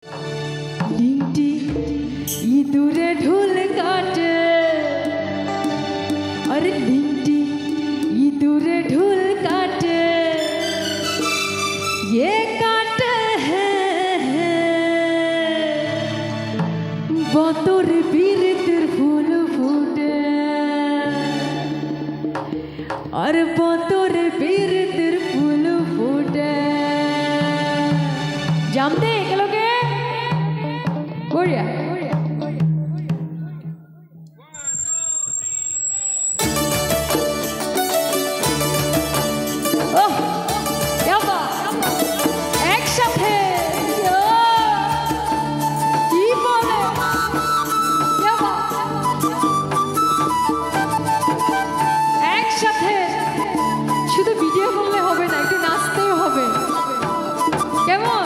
लिंटी इदुरे ढोल काटे, अरे लिंटी इदुरे ढोल काटे, ये काटे हैं बतौर बीरतिर फूल फूटे, और बतौर बीरतिर फूल फूटे। जानते हैं क्या लोग? बढ़िया শুধু ভিডিও করলে হবে না, একটু নাচতেও হবে। কেমন?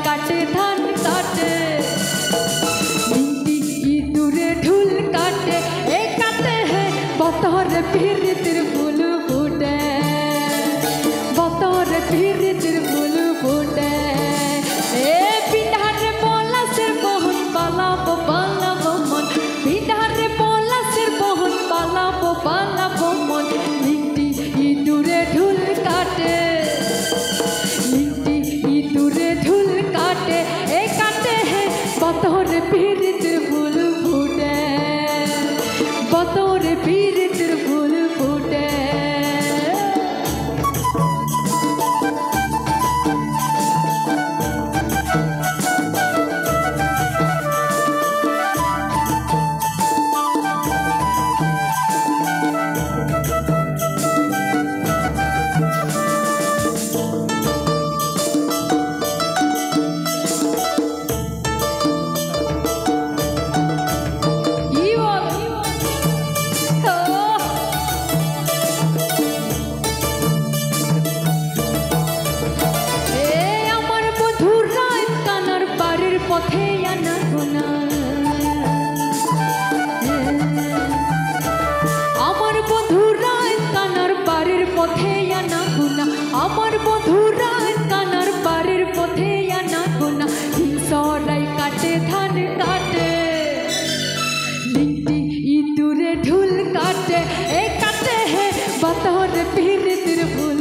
काटे धान काटे लिंटी इदुरे ढोल काटे, ए काटे है बतौर बीरतिर फूल फूटे, बतौर बीरतिर फूल फूटे। ए बिहार बोला सिर मोहन बाला बाला बोमन, बिहार बोला सिर मोहन बाला बाला बोमन, लिंटी इदुरे ढोल काटे, बतौर बीरतिर फूल फूटे, बतौर बीरतिर फूल फूटे। আমার বন্ধুরা কানার পারের পথে আনা গোনা, হিংসরাই কাটে ধান কাটে, লিংটি ইঁদুরে ঢোল কাটে, এ কাটে হে বতৌর बीरतिर फूल